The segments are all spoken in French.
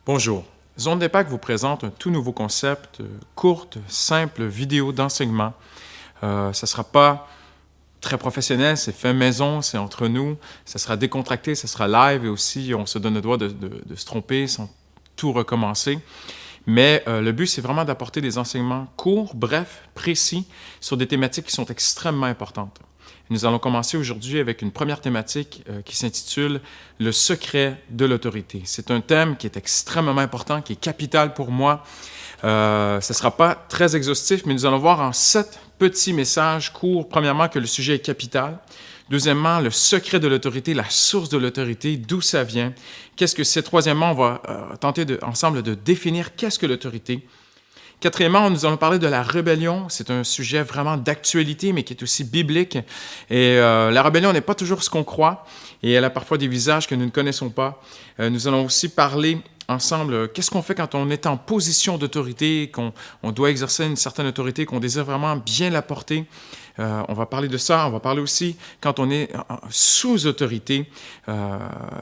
Bonjour. Zone d'Impact vous présente un tout nouveau concept, courte, simple vidéo d'enseignement. Ça ne sera pas très professionnel, c'est fait maison, c'est entre nous. Ça sera décontracté, ça sera live et aussi on se donne le droit de se tromper sans tout recommencer. Mais le but, c'est vraiment d'apporter des enseignements courts, brefs, précis, sur des thématiques qui sont extrêmement importantes. Nous allons commencer aujourd'hui avec une première thématique qui s'intitule « Le secret de l'autorité ». C'est un thème qui est extrêmement important, qui est capital pour moi. Ce ne sera pas très exhaustif, mais nous allons voir en 7 petits messages courts, premièrement, que le sujet est capital. Deuxièmement, le secret de l'autorité, la source de l'autorité, d'où ça vient. Qu'est-ce que c'est? Troisièmement, on va tenter ensemble de définir qu'est-ce que l'autorité. Quatrièmement, nous allons parler de la rébellion. C'est un sujet vraiment d'actualité, mais qui est aussi biblique. Et la rébellion n'est pas toujours ce qu'on croit, et elle a parfois des visages que nous ne connaissons pas. Nous allons aussi parler ensemble, qu'est-ce qu'on fait quand on est en position d'autorité, qu'on doit exercer une certaine autorité, qu'on désire vraiment bien la porter. On va parler de ça. On va parler aussi quand on est sous autorité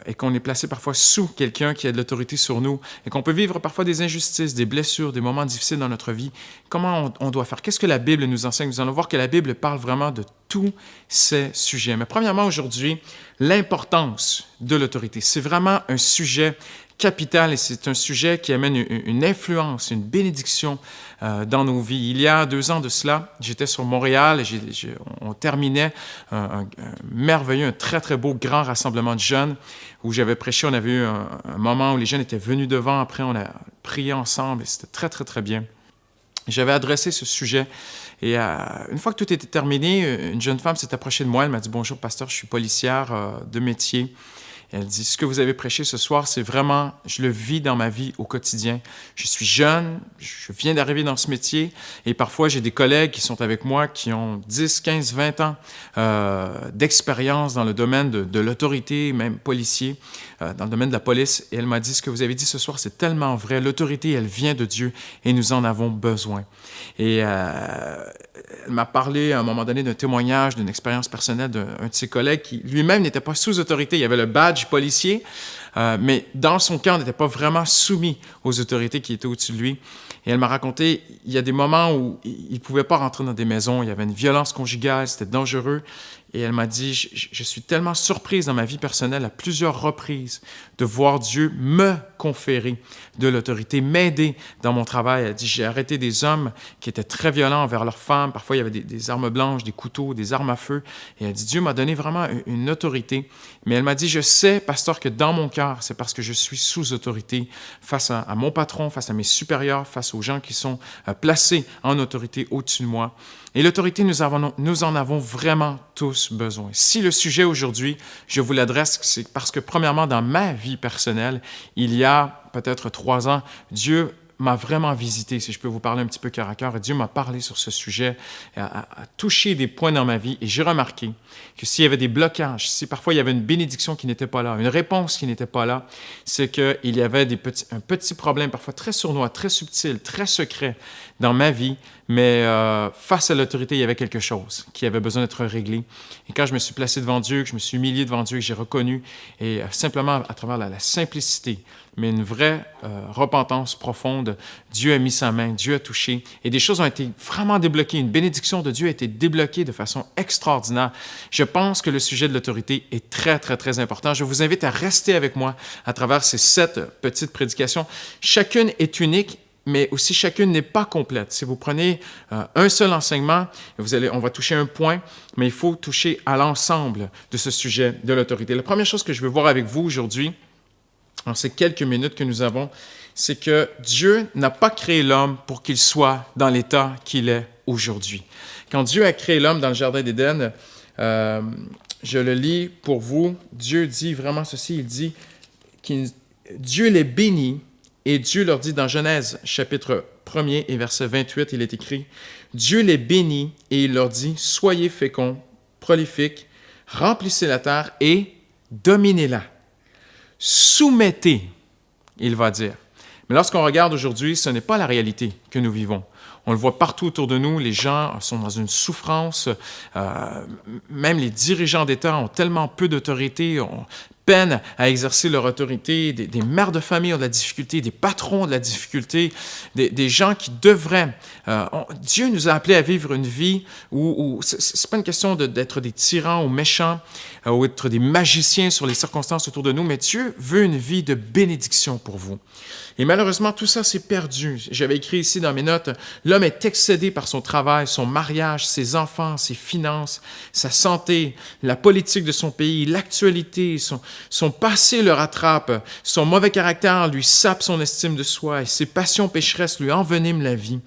et qu'on est placé parfois sous quelqu'un qui a de l'autorité sur nous et qu'on peut vivre parfois des injustices, des blessures, des moments difficiles dans notre vie. Comment on doit faire? Qu'est-ce que la Bible nous enseigne? Nous allons voir que la Bible parle vraiment de tous ces sujets. Mais premièrement, aujourd'hui, l'importance de l'autorité. C'est vraiment un sujet capital et c'est un sujet qui amène une influence, une bénédiction dans nos vies. Il y a 2 ans de cela, j'étais sur Montréal et on terminait un merveilleux, un très, très beau grand rassemblement de jeunes où j'avais prêché. On avait eu un moment où les jeunes étaient venus devant. Après, on a prié ensemble et c'était très, très, très bien. J'avais adressé ce sujet et une fois que tout était terminé, une jeune femme s'est approchée de moi. Elle m'a dit « Bonjour, pasteur, je suis policière de métier. » Elle dit, ce que vous avez prêché ce soir, c'est vraiment, je le vis dans ma vie au quotidien. Je suis jeune, je viens d'arriver dans ce métier et parfois j'ai des collègues qui sont avec moi qui ont 10, 15, 20 ans d'expérience dans le domaine de l'autorité, même policier, dans le domaine de la police. Et elle m'a dit, ce que vous avez dit ce soir, c'est tellement vrai. L'autorité, elle vient de Dieu et nous en avons besoin. Et elle m'a parlé à un moment donné d'un témoignage, d'une expérience personnelle d'un de ses collègues qui lui-même n'était pas sous autorité. Il y avait le badge policier, mais dans son cas, on n'était pas vraiment soumis aux autorités qui étaient au-dessus de lui. Et elle m'a raconté, il y a des moments où il ne pouvait pas rentrer dans des maisons, il y avait une violence conjugale, c'était dangereux. Et elle m'a dit, je suis tellement surprise dans ma vie personnelle à plusieurs reprises de voir Dieu me conférer de l'autorité, m'aider dans mon travail. Elle dit, j'ai arrêté des hommes qui étaient très violents envers leurs femmes. Parfois, il y avait des armes blanches, des couteaux, des armes à feu. Et elle dit, Dieu m'a donné vraiment une autorité. Mais elle m'a dit, je sais, pasteur, que dans mon cœur, c'est parce que je suis sous autorité face à mon patron, face à mes supérieurs, face aux gens qui sont placés en autorité au-dessus de moi. Et l'autorité, nous en avons vraiment tous besoin. Si le sujet aujourd'hui, je vous l'adresse, c'est parce que premièrement, dans ma vie personnelle, il y a peut-être 3 ans, Dieu m'a vraiment visité, si je peux vous parler un petit peu cœur à cœur. Dieu m'a parlé sur ce sujet, a touché des points dans ma vie et j'ai remarqué que s'il y avait des blocages, si parfois il y avait une bénédiction qui n'était pas là, une réponse qui n'était pas là, c'est qu'il y avait un petit problème, parfois très sournois, très subtil, très secret dans ma vie, mais face à l'autorité, il y avait quelque chose qui avait besoin d'être réglé. Et quand je me suis placé devant Dieu, que je me suis humilié devant Dieu, que j'ai reconnu, et simplement à travers la simplicité, mais une vraie repentance profonde, Dieu a mis sa main, Dieu a touché, et des choses ont été vraiment débloquées. Une bénédiction de Dieu a été débloquée de façon extraordinaire. Je pense que le sujet de l'autorité est très, très, très important. Je vous invite à rester avec moi à travers ces 7 petites prédications. Chacune est unique, mais aussi chacune n'est pas complète. Si vous prenez un seul enseignement, on va toucher un point, mais il faut toucher à l'ensemble de ce sujet de l'autorité. La première chose que je veux voir avec vous aujourd'hui, en ces quelques minutes que nous avons, c'est que Dieu n'a pas créé l'homme pour qu'il soit dans l'état qu'il est aujourd'hui. Quand Dieu a créé l'homme dans le Jardin d'Éden, je le lis pour vous, Dieu dit vraiment ceci, il dit que Dieu les bénit et Dieu leur dit dans Genèse chapitre 1er et verset 28, il est écrit « Dieu les bénit et il leur dit « Soyez féconds, prolifiques, remplissez la terre et dominez-la. Soumettez, il va dire. » Mais lorsqu'on regarde aujourd'hui, ce n'est pas la réalité que nous vivons. On le voit partout autour de nous, les gens sont dans une souffrance, même les dirigeants d'État ont tellement peu d'autorité, peinent à exercer leur autorité, des mères de famille ont de la difficulté, des patrons ont de la difficulté, des gens qui devraient... Dieu nous a appelés à vivre une vie où c'est pas une question d'être des tyrans ou méchants, ou être des magiciens sur les circonstances autour de nous, mais Dieu veut une vie de bénédiction pour vous. Et malheureusement, tout ça s'est perdu. J'avais écrit ici dans mes notes, l'homme est excédé par son travail, son mariage, ses enfants, ses finances, sa santé, la politique de son pays, l'actualité, son passé le rattrape, son mauvais caractère lui sape son estime de soi et ses passions pécheresses lui enveniment la vie.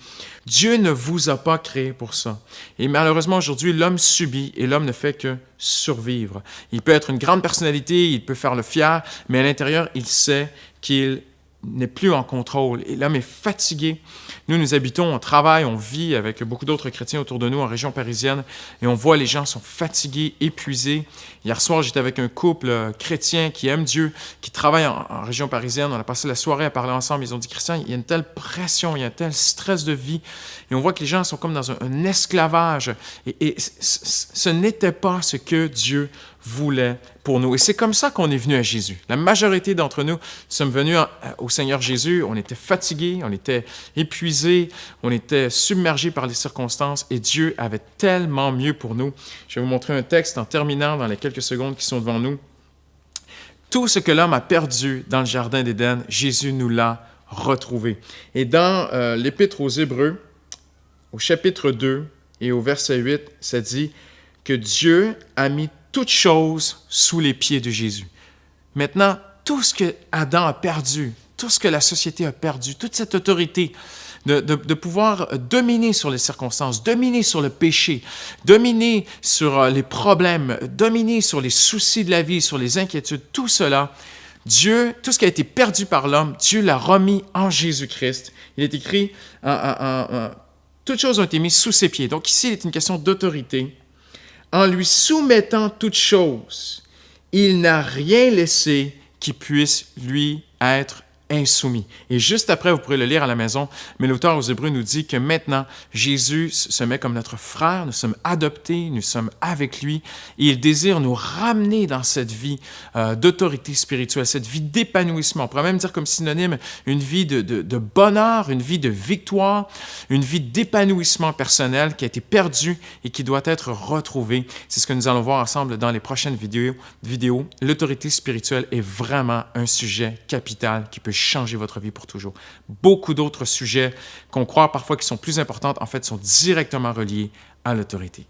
Dieu ne vous a pas créé pour ça. Et malheureusement, aujourd'hui, l'homme subit et l'homme ne fait que survivre. Il peut être une grande personnalité, il peut faire le fier, mais à l'intérieur, il sait qu'il n'est plus en contrôle. Et l'homme est fatigué. Nous habitons, on travaille, on vit avec beaucoup d'autres chrétiens autour de nous en région parisienne et on voit les gens sont fatigués, épuisés. Hier soir, j'étais avec un couple chrétien qui aime Dieu, qui travaille en région parisienne. On a passé la soirée à parler ensemble. Ils ont dit, Christian, il y a une telle pression, il y a un tel stress de vie. Et on voit que les gens sont comme dans un esclavage. Et ce n'était pas ce que Dieu voulait pour nous. Et c'est comme ça qu'on est venu à Jésus. La majorité d'entre nous sommes venus au Seigneur Jésus. On était fatigués, on était épuisés, on était submergés par les circonstances et Dieu avait tellement mieux pour nous. Je vais vous montrer un texte en terminant dans les quelques secondes qui sont devant nous. Tout ce que l'homme a perdu dans le jardin d'Éden, Jésus nous l'a retrouvé. Et dans l'Épître aux Hébreux, au chapitre 2 et au verset 8, ça dit que Dieu a mis toutes choses sous les pieds de Jésus. Maintenant, tout ce que Adam a perdu, tout ce que la société a perdu, toute cette autorité de pouvoir dominer sur les circonstances, dominer sur le péché, dominer sur les problèmes, dominer sur les soucis de la vie, sur les inquiétudes, tout cela, Dieu, tout ce qui a été perdu par l'homme, Dieu l'a remis en Jésus-Christ. Il est écrit, toutes choses ont été mises sous ses pieds. Donc ici, il est une question d'autorité. En lui soumettant toutes choses, il n'a rien laissé qui puisse lui être insoumis. Et juste après, vous pourrez le lire à la maison, mais l'auteur aux Hébreux nous dit que maintenant, Jésus se met comme notre frère, nous sommes adoptés, nous sommes avec lui, et il désire nous ramener dans cette vie d'autorité spirituelle, cette vie d'épanouissement. On pourrait même dire comme synonyme une vie de bonheur, une vie de victoire, une vie d'épanouissement personnel qui a été perdue et qui doit être retrouvée. C'est ce que nous allons voir ensemble dans les prochaines vidéos. L'autorité spirituelle est vraiment un sujet capital qui peut changer votre vie pour toujours. Beaucoup d'autres sujets qu'on croit parfois qui sont plus importants, en fait, sont directement reliés à l'autorité.